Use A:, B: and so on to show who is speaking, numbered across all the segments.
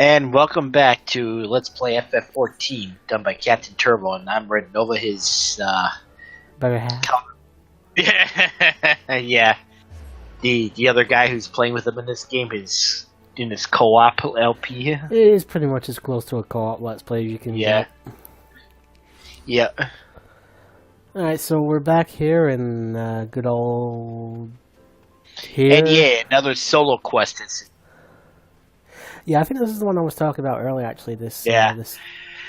A: And welcome back to Let's Play FF14, done by CaptainTurbo, and I'm reading over his,
B: Better half.
A: yeah. The other guy who's playing with him in this game is in his co-op LP.
B: It is pretty much as close to a co-op Let's Play as you can get.
A: Yeah.
B: Alright, so we're back here in good old... here.
A: And yeah, another solo quest.
B: Yeah, I think this is the one I was talking about earlier, actually. This.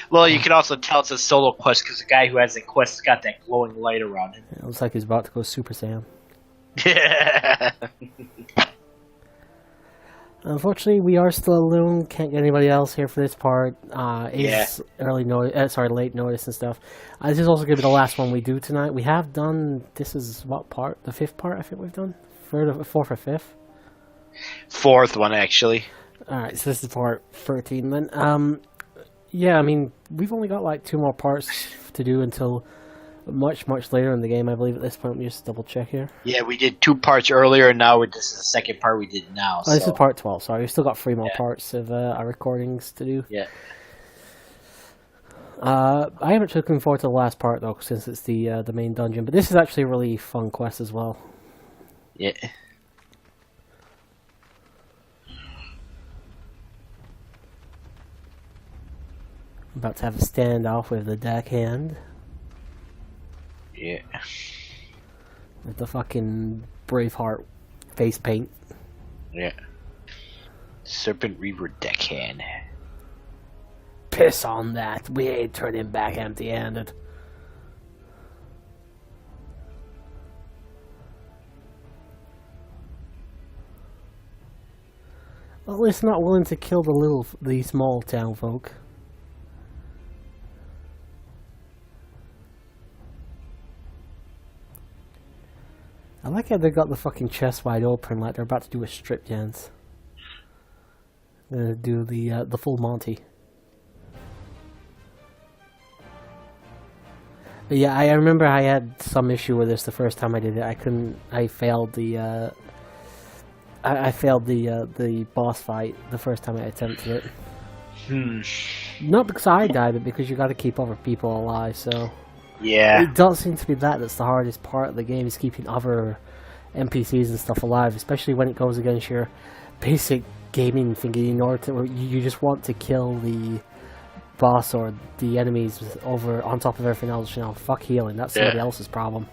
A: Well, you can also tell it's a solo quest because the guy who has the quest has got that glowing light around him.
B: It looks like he's about to go Super Saiyan. Unfortunately, we are still alone. Can't get anybody else here for this part. It's late notice and stuff. This is also going to be the last one we do tonight. We have done. This is what part? The fifth part, I think we've done. Fourth or fifth.
A: Fourth one, actually.
B: Alright, so this is part 13 then. Yeah, I mean, we've only got like 2 more parts to do until much later in the game, I believe, at this point. Let me just double check here.
A: Yeah, we did 2 parts earlier, and now this is the second part we did now.
B: Oh, this is part 12, sorry. We've still got 3 more parts of our recordings to do.
A: Yeah.
B: I am actually looking forward to the last part, though, since it's the main dungeon. But this is actually a really fun quest as well.
A: Yeah.
B: About to have a standoff with the deckhand.
A: Yeah.
B: With the fucking Braveheart face paint.
A: Yeah. Serpent Reaver deckhand.
B: Piss on that. We ain't turning back empty-handed. Well, at least not willing to kill the small town folk. I like how they got the fucking chest wide open, like they're about to do a strip dance. Gonna do the full Monty. But yeah, I remember I had some issue with this the first time I did it. I failed the the boss fight the first time I attempted it. Not because I died, but because you got to keep other people alive. So.
A: Yeah.
B: It does seem to be that's the hardest part of the game, is keeping other NPCs and stuff alive, especially when it goes against your basic gaming thinking. In order to, you just want to kill the boss or the enemies over on top of everything else. You know, fuck healing. That's somebody else's problem.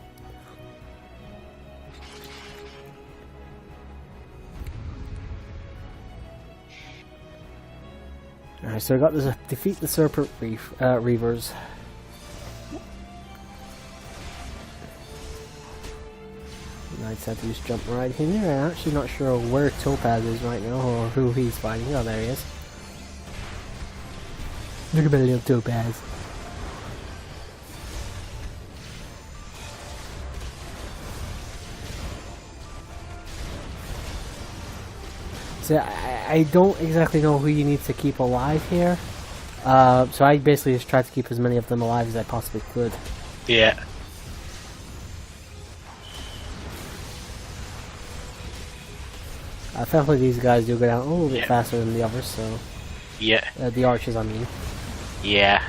B: Alright, so we got this: defeat the Serpent Reavers. I decided to just jump right in there. I'm actually not sure where Topaz is right now, or who he's fighting. Oh, there he is. Look at my little Topaz. So I don't exactly know who you need to keep alive here. So I basically just tried to keep as many of them alive as I possibly could.
A: Yeah.
B: I felt like these guys do go down a little bit faster than the others, so...
A: Yeah.
B: The archers, I mean.
A: Yeah.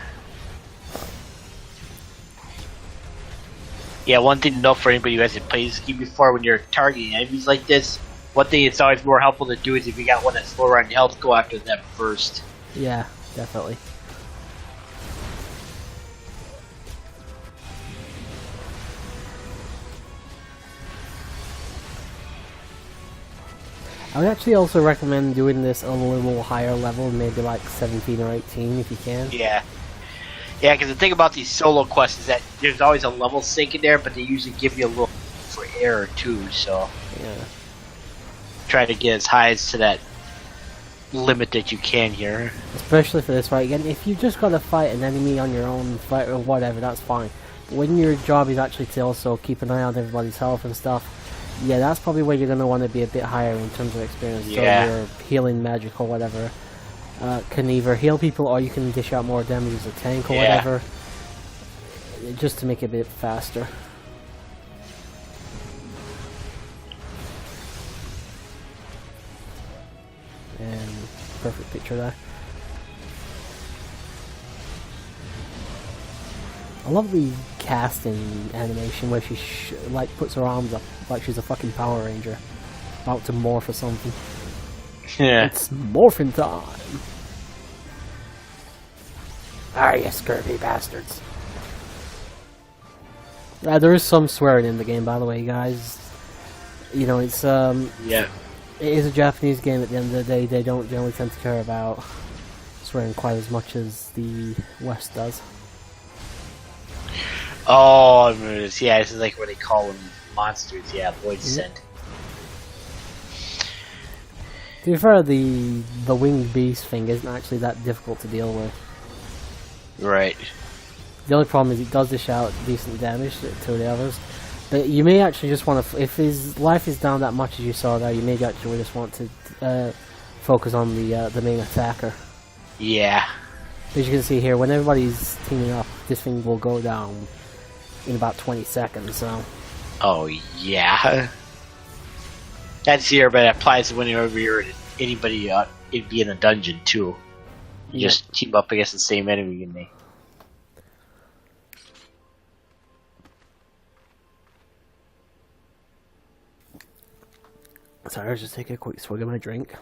A: Yeah, one thing to know for anybody who hasn't played this game before, when you're targeting enemies like this, one thing it's always more helpful to do is if you got one that's lower on health, go after them first.
B: Yeah, definitely. I would actually also recommend doing this on a little higher level, maybe like 17 or 18 if you can.
A: Yeah. Yeah, because the thing about these solo quests is that there's always a level sync in there, but they usually give you a little for error too, so...
B: Yeah.
A: Try to get as high as to that limit that you can here.
B: Especially for this fight. Again, if you just got to fight an enemy on your own, fight or whatever, that's fine. But when your job is actually to also keep an eye on everybody's health and stuff, yeah, that's probably where you're going to want to be a bit higher in terms of experience.
A: Yeah.
B: So your healing magic or whatever can either heal people or you can dish out more damage as a tank or whatever. Just to make it a bit faster. And perfect picture there. I love the casting animation where she like puts her arms up like she's a fucking Power Ranger about to morph or something.
A: Yeah.
B: It's morphin' time. Ah, you scurvy bastards. There is some swearing in the game, by the way, guys. You know, it's
A: yeah.
B: It is a Japanese game. At the end of the day, they don't generally tend to care about swearing quite as much as the West does.
A: Oh, I remember this. Yeah, this is like what they call them monsters. Yeah, voice sent.
B: To be fair, the winged beast thing isn't actually that difficult to deal with.
A: Right.
B: The only problem is it does dish out decent damage to the others. But you may actually just want to, if his life is down that much as you saw there, you may actually just want to focus on the main attacker. Yeah. As you can see here, when everybody's teaming up, this thing will go down in about 20 seconds, so...
A: Oh, yeah. That's here, but it applies to whenever you're anybody, it'd be in a dungeon, too. You just team up against the same enemy and they...
B: Sorry, I'll just take a quick swig of my drink.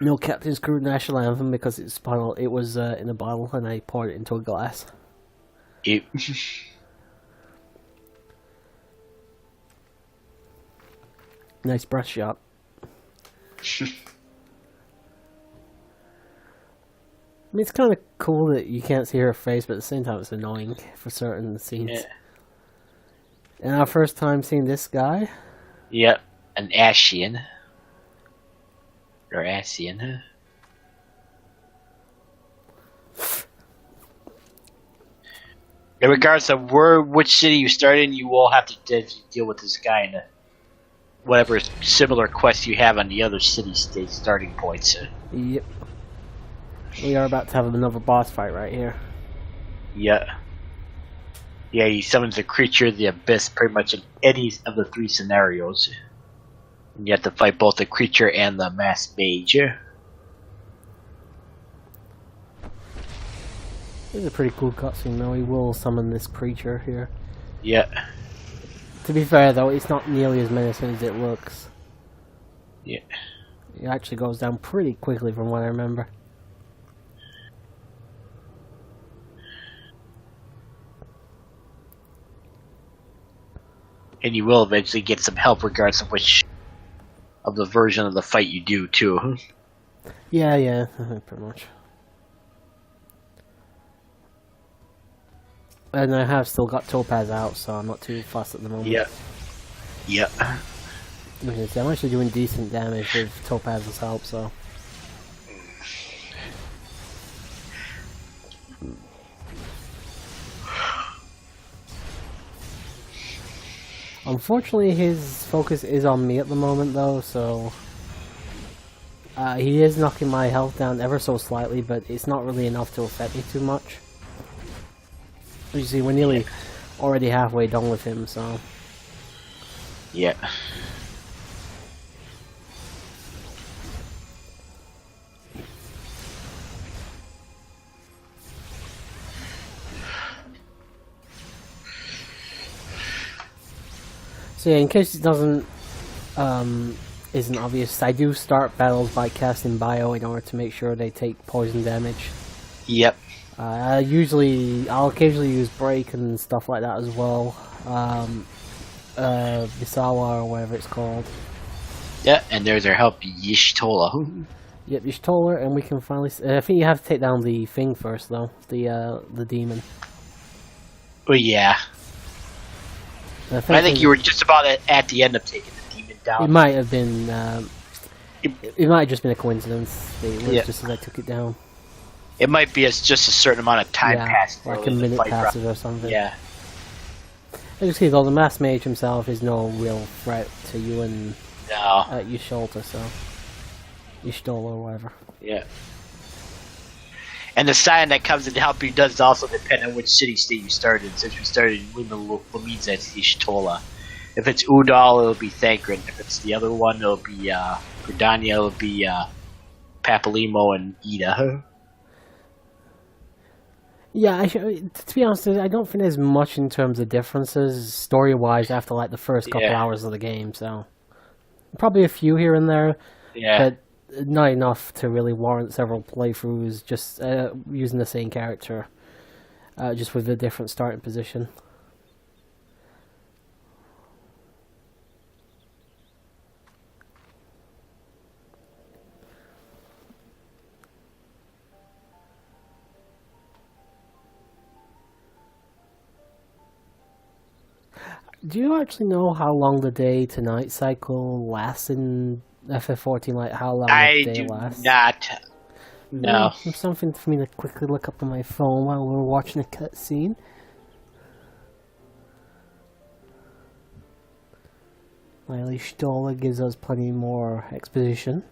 B: No Captain's Crew National Anthem because it was in a bottle and I poured it into a glass.
A: Yep.
B: Nice breath shot. I mean, it's kind of cool that you can't see her face, but at the same time it's annoying for certain scenes. Yeah. And our first time seeing this guy?
A: Yep, an Ashian. Or Asian. In regards to which city you start in, you will have to deal with this guy in whatever similar quest you have on the other city-state starting points.
B: Yep. We are about to have another boss fight right here.
A: Yeah. Yeah, he summons a creature of the abyss pretty much in any of the three scenarios. And you have to fight both the creature and the Masked Mage.
B: This is a pretty cool cutscene though. He will summon this creature here.
A: Yeah.
B: To be fair though, it's not nearly as menacing as it looks.
A: Yeah.
B: It actually goes down pretty quickly from what I remember.
A: And you will eventually get some help regardless of which of the version of the fight you do too.
B: Yeah, pretty much. And I have still got Topaz out, so I'm not too fussed at the moment.
A: Yeah.
B: I'm actually doing decent damage with Topaz's help, so... Unfortunately, his focus is on me at the moment, though, so... he is knocking my health down ever so slightly, but it's not really enough to affect me too much. As you see, we're nearly already halfway done with him, so...
A: Yeah.
B: So yeah, in case it doesn't, isn't obvious, I do start battles by casting Bio in order to make sure they take poison damage.
A: Yep.
B: I'll occasionally use Break and stuff like that as well. Bisawa or whatever it's called.
A: Yeah, and there's our help, Y'shtola.
B: Yep, Y'shtola, and we can finally... I think you have to take down the thing first, though. The demon.
A: Oh, yeah. I think you were just about at the end of taking the demon down.
B: It might have been... it might have just been a coincidence. It was just as I took it down.
A: It might be just a certain amount of time passed.
B: Like a minute passes or something.
A: Yeah.
B: As you see, though, the Masked Mage himself is no real threat to you and Y'shtola, so... Y'shtola or whatever.
A: Yeah. And the sign that comes in to help you does also depend on which city-state you started. Since we started in Lamidza, it's Y'shtola. If it's Udal, it'll be Thancred. If it's the other one, it'll be Gridania, it'll be Papalimo and Ida.
B: Yeah, to be honest, I don't think there's much in terms of differences story-wise after like the first couple hours of the game. So probably a few here and there, but not enough to really warrant several playthroughs. Just using the same character, just with a different starting position. Do you actually know how long the day to night cycle lasts in FF14? Like how long the day lasts?
A: I do not. No.
B: Something for me to quickly look up on my phone while we're watching a cutscene. Lily Stoller gives us plenty more exposition.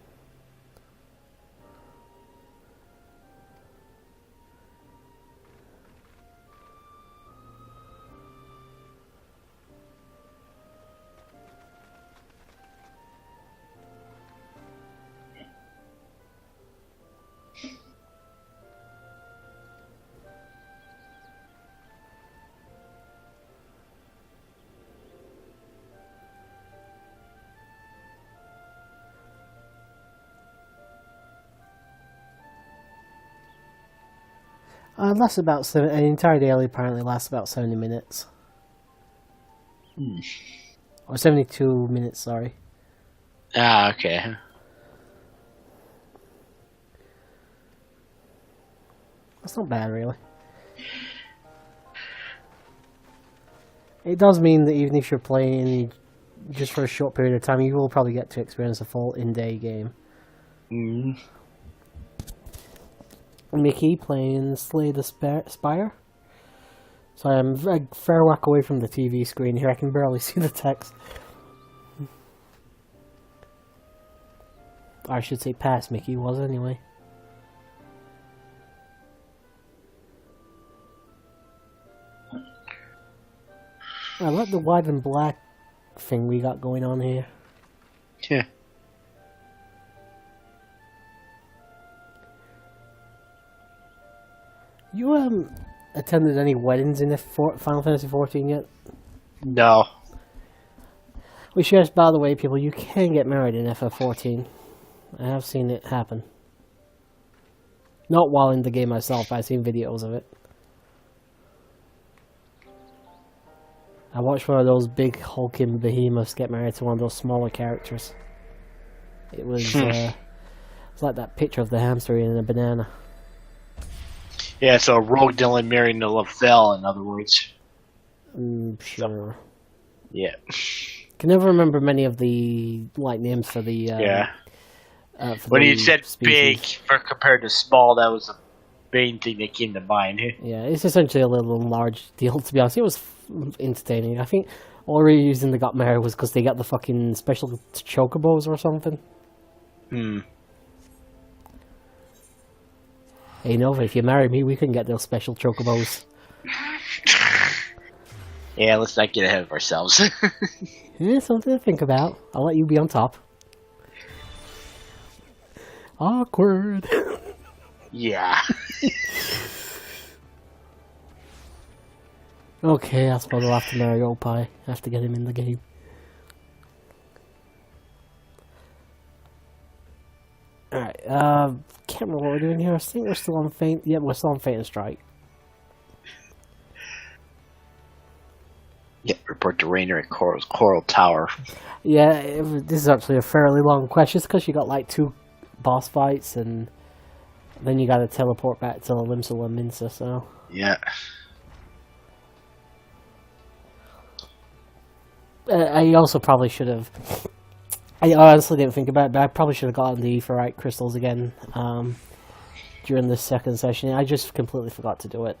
B: Lasts about an entire daily apparently lasts about 70 minutes. Or 72 minutes, sorry.
A: Ah, okay.
B: That's not bad, really. It does mean that even if you're playing just for a short period of time, you will probably get to experience a full in-day game. Mickey playing Slay the Spire. Sorry, I'm a fair whack away from the TV screen here. I can barely see the text. Or I should say past Mickey was anyway. I like the white and black thing we got going on here.
A: Yeah.
B: You attended any weddings in Final Fantasy XIV yet?
A: No.
B: Which, yes, by the way, people, you can get married in FF14. I have seen it happen. Not while in the game myself, but I've seen videos of it. I watched one of those big hulking behemoths get married to one of those smaller characters. It was it's like that picture of the hamster eating a banana.
A: Yeah, so Rogue Dylan marrying the Lavelle, in other words.
B: Sure.
A: Yeah.
B: Can never remember many of the names for the
A: When you said big compared to small, that was the main thing that came to mind.
B: Yeah, it's essentially a little large deal, to be honest. It was entertaining. I think all the reason they got married was because they got the fucking special chocobos or something. Hey Nova, if you marry me, we can get those special chocobos.
A: Yeah, let's not get ahead of ourselves.
B: Yeah, something to think about. I'll let you be on top. Awkward.
A: Yeah.
B: Okay, I suppose I'll have to marry Opie. I have to get him in the game. Alright, can't remember what we're doing here. I think we're still on Feint. Yeah, we're still on Feint and Strike.
A: Yeah, report to Rainer at Coral Tower.
B: Yeah, this is actually a fairly long quest, just because you got like 2 boss fights, and then you gotta teleport back to Limsa Minsa, so...
A: Yeah.
B: I also probably should have... I honestly didn't think about it, but I probably should have gotten the ferrite crystals again during the second session. I just completely forgot to do it.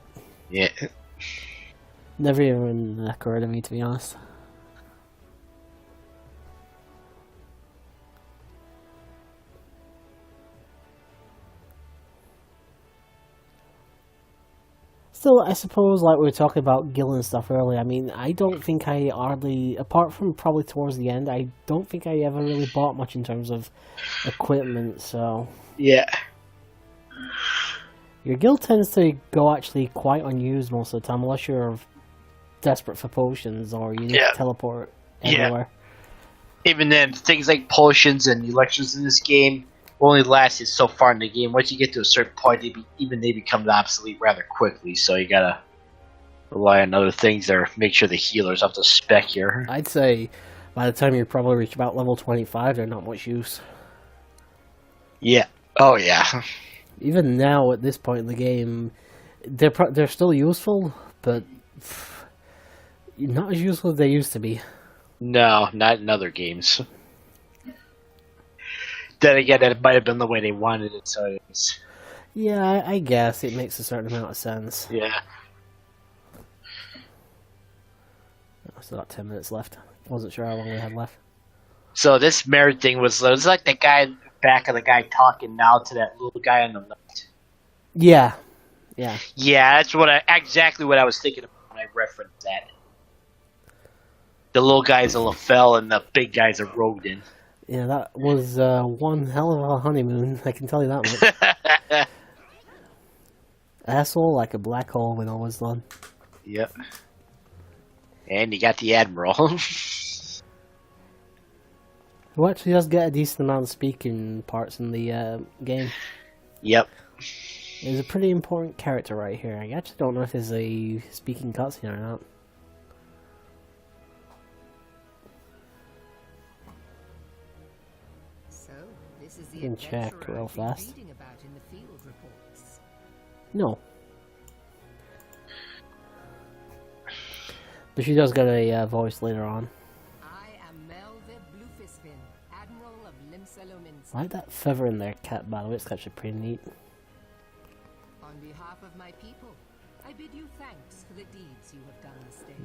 A: Yeah.
B: Never even occurred to me, to be honest. Still, I suppose, like we were talking about Gil and stuff earlier, I mean, I don't think I hardly, apart from probably towards the end, I don't think I ever really bought much in terms of equipment, so...
A: Yeah.
B: Your guild tends to go actually quite unused most of the time, unless you're desperate for potions or you need to teleport everywhere.
A: Even then, things like potions and elections in this game only lasted so far in the game. Once you get to a certain point, they become obsolete rather quickly, so you gotta rely on other things or make sure the healer's up to spec here.
B: I'd say by the time you probably reach about level 25, they're not much use.
A: Yeah. Oh, yeah.
B: Even now, at this point in the game, they're still useful, but not as useful as they used to be.
A: No, not in other games. Then again, that might have been the way they wanted it, so it is.
B: Yeah, I guess it makes a certain amount of sense.
A: Yeah.
B: Still got 10 minutes left. Wasn't sure how long we had left.
A: So this merit thing was like the guy back of the guy talking now to that little guy on the left.
B: Yeah. Yeah.
A: Yeah, that's exactly what I was thinking of when I referenced that. The little guy's a Lafell and the big guy's a Rodin.
B: Yeah, that was one hell of a honeymoon, I can tell you that much. Asshole like a black hole when all was done.
A: Yep. And you got the Admiral.
B: Who actually does get a decent amount of speaking parts in the game.
A: Yep.
B: He's a pretty important character right here. I actually don't know if there's a speaking cutscene or not. You can check real fast. No. But she does get a voice later on. I like that feather in their cap, by the way. It's actually pretty neat.
C: On behalf of my people, I bid you thanks for the deeds you have done this day.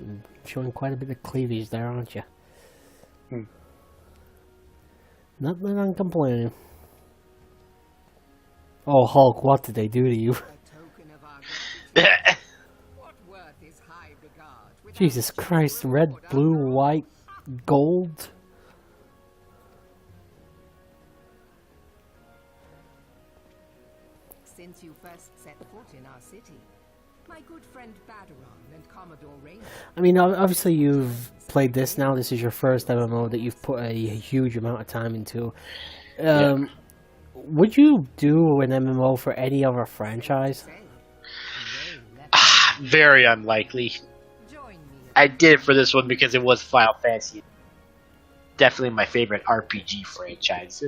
B: Showing quite a bit of cleavage there, aren't you? Not that I'm complaining. Oh, Hulk, what did they do to you? Jesus Christ, red, blue, white, gold.
C: Since you first set foot in our city, my good friend Baderon and Commodore Raynor...
B: I mean, obviously you've played this now. This is your first MMO that you've put a huge amount of time into. Would you do an MMO for any other franchise?
A: Very unlikely. I did it for this one because it was Final Fantasy. Definitely my favorite RPG franchise.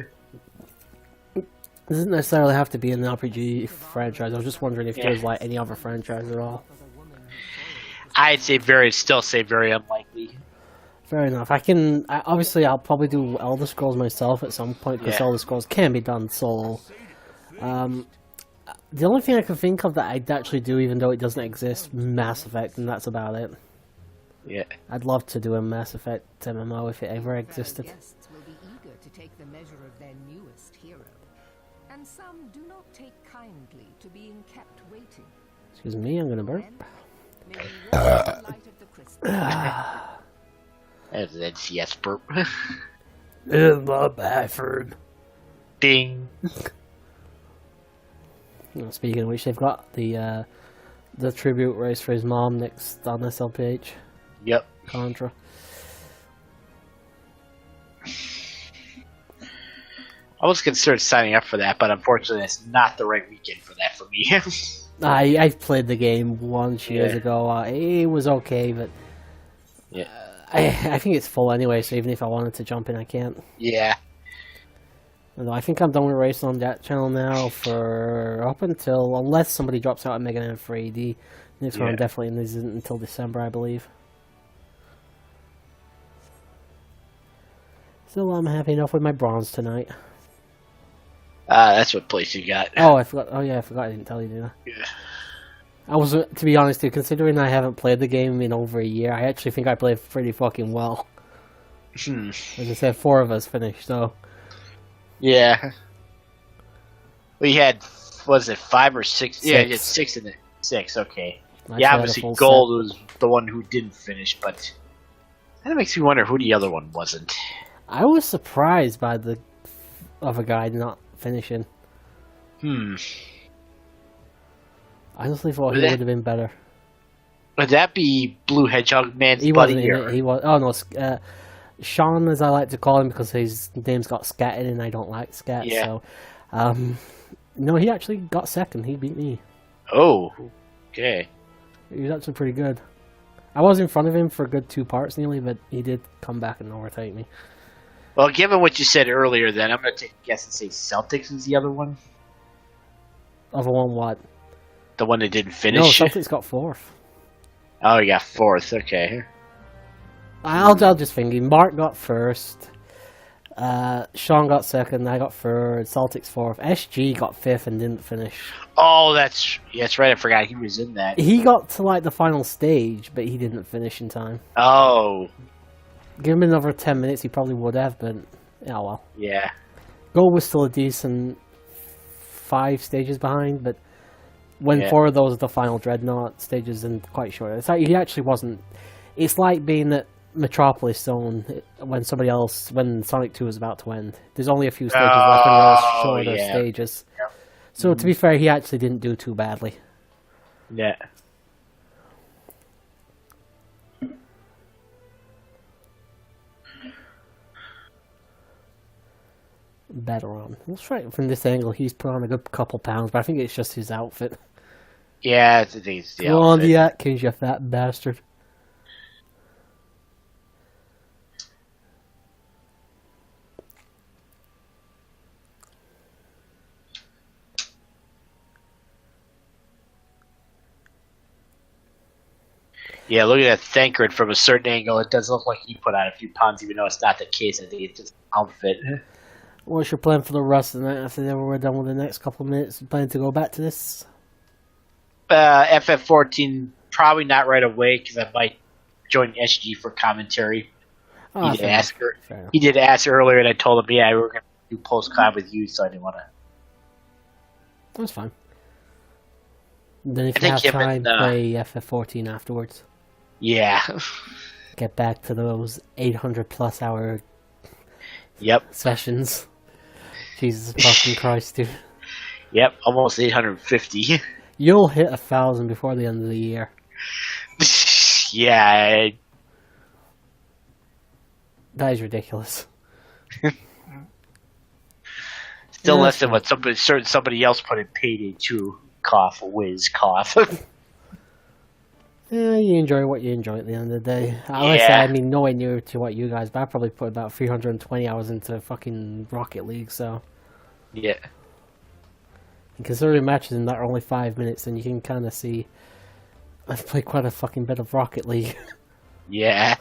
B: It doesn't necessarily have to be an RPG franchise. I was just wondering if there's like any other franchise at all.
A: I'd say still say very unlikely.
B: Fair enough. Obviously I'll probably do Elder Scrolls myself at some point because Elder Scrolls can be done solo. The only thing I can think of that I'd actually do, even though it doesn't exist, Mass Effect, and that's about it.
A: Yeah.
B: I'd love to do a Mass Effect MMO if it ever existed.
C: Guests will be eager to take the measure of their newest hero, and some do not take kindly to being kept waiting.
B: Excuse me, I'm gonna burp.
C: May you walk in the light of the crystal.
A: That's an NCS burp.
B: In the bathroom.
A: Ding.
B: Speaking of which, they've got the tribute race for his mom next on SLPH.
A: Yep.
B: Contra.
A: I was considered signing up for that, but unfortunately it's not the right weekend for that for me.
B: I played the game once years ago. It was okay, but I think it's full anyway, so even if I wanted to jump in, I can't.
A: Yeah.
B: Although I think I'm done with racing on that channel now for up until, unless somebody drops out at Mega Man 3D. Next one definitely isn't until December, I believe. Still, I'm happy enough with my bronze tonight.
A: That's what place you got.
B: Oh, I forgot. Oh yeah, I forgot. I didn't tell you, did I?
A: Yeah.
B: I was, to be honest, dude, considering I haven't played the game in over a year, I actually think I played pretty fucking well. As I said, 4 of us finished, so.
A: Yeah. We had, was it 5 or 6?
B: 6.
A: Yeah, you had 6 in it. 6, okay. Yeah, obviously Gold was the one who didn't finish, but that makes me wonder who the other one wasn't.
B: I was surprised by the other guy not finishing. I honestly thought he would have been better.
A: Would that be Blue Hedgehog Man's
B: He
A: buddy?
B: wasn't in it. He was. Oh no, Sean, as I like to call him, because his name's got scat in, and I don't like scat.
A: Yeah.
B: So, no, he actually got second. He beat me.
A: Oh, okay.
B: He was actually pretty good. I was in front of him for a good 2 parts nearly, but he did come back and overtake me.
A: Well, given what you said earlier, then I'm going to take a guess and say Celtics is the other one.
B: Other one, what?
A: The one that didn't finish.
B: No, Celtics got 4th.
A: Oh, you got 4th. Okay.
B: I'll just think. Mark got 1st. Sean got 2nd. I got 3rd. Celtics 4th. SG got 5th and didn't finish.
A: Oh, that's right. I forgot he was in that.
B: He got to like the final stage, but he didn't finish in time.
A: Oh.
B: Give him another 10 minutes, he probably would have, but oh well.
A: Yeah.
B: Goal was still a decent 5 stages behind, but when 4 of those are the final Dreadnought stages, and quite sure. It's like he actually wasn't. It's like being at Metropolis Zone when Sonic 2 is about to end. There's only a few stages left in those shorter stages.
A: Yep.
B: So to be fair, he actually didn't do too badly.
A: Yeah.
B: Better on. That's right. From this angle, he's put on a good couple pounds, but I think it's just his outfit.
A: Yeah, it's the outfit.
B: Go on, the Atkins, you fat bastard.
A: Yeah, look at that Thancred from a certain angle. It does look like he put on a few pounds, even though it's not the case. I think it's just outfit.
B: What's your plan for the rest of the night after we're done with the next couple of minutes? You plan to go back to this?
A: FF14, probably not right away, because I might join SG for commentary.
B: Oh,
A: He did ask earlier, and I told him, yeah, we were going to do post-con with you, so I didn't want to.
B: That's fine. Then if you have time, play FF14 afterwards.
A: Yeah.
B: Get back to those 800-plus hour sessions. Jesus fucking Christ, dude.
A: Yep, almost 850.
B: You'll hit 1,000 before the end of the year.
A: Yeah.
B: That is ridiculous.
A: Still less than what somebody else put in Payday 2. Cough, whiz, cough.
B: Yeah, you enjoy what you enjoy at the end of the day. I mean, nowhere near to what you guys, but I probably put about 320 hours into fucking Rocket League, so.
A: Yeah.
B: And considering matches in that are only 5 minutes, then you can kind of see I've played quite a fucking bit of Rocket League.
A: Yeah.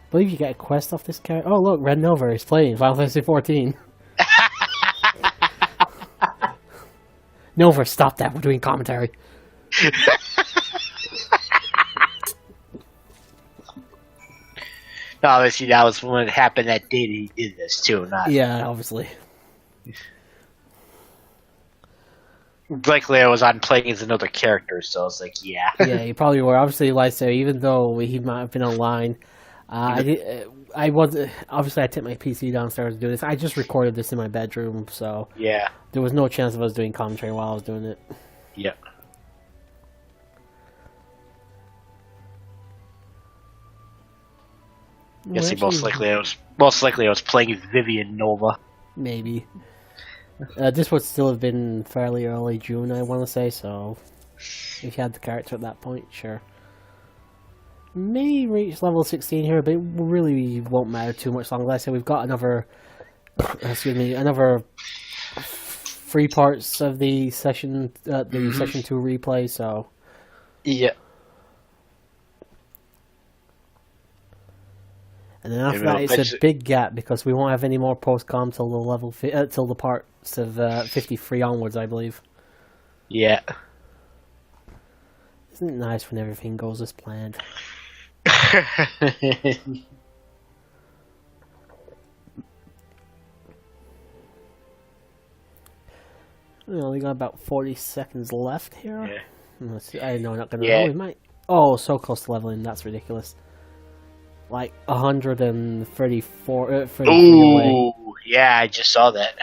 B: I believe you get a quest off this character. Oh, look, Red Nova is playing Final Fantasy 14. Nova, stop that. We're doing commentary.
A: No, see, that was when it happened that day that he did this, too.
B: Yeah, obviously.
A: Likely I was on playing as another character, so I was like, yeah.
B: Yeah, you probably were. Obviously, like I say, even though he might have been online, I was obviously I took my PC downstairs to do this. I just recorded this in my bedroom, so
A: yeah,
B: there was no chance of us doing commentary while I was doing it.
A: Yeah. Guess he most likely I was playing as Vivian Nova.
B: Maybe. This would still have been fairly early June, I want to say. So, if you had the character at that point, sure. May reach level 16 here, but it really won't matter too much longer. Like I said, we've got another, another 3 parts of the session, session 2 replay. So,
A: yeah.
B: And then after that, it's a big gap because we won't have any more post-com till the level till the parts of 53 onwards, I believe.
A: Yeah.
B: Isn't it nice when everything goes as planned? We only got about 40 seconds left here.
A: Yeah.
B: Let's see. I know, not gonna.
A: Yeah.
B: Oh, we might. Oh, so close to leveling. That's ridiculous. Like 134. 33 away.
A: Ooh, yeah, I just saw that.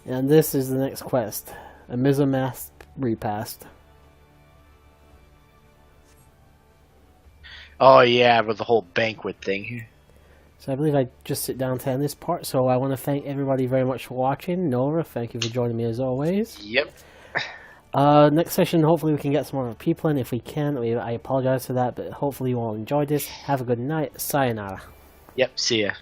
B: And this is the next quest: a Mizzenmast repast.
A: Oh yeah, with the whole banquet thing here.
B: So I believe I just sit down to end this part. So I want to thank everybody very much for watching. Nora, thank you for joining me as always.
A: Yep.
B: Next session, hopefully we can get some more people in. If we can, I apologize for that, but hopefully you all enjoyed this. Have a good night. Sayonara.
A: Yep, see ya.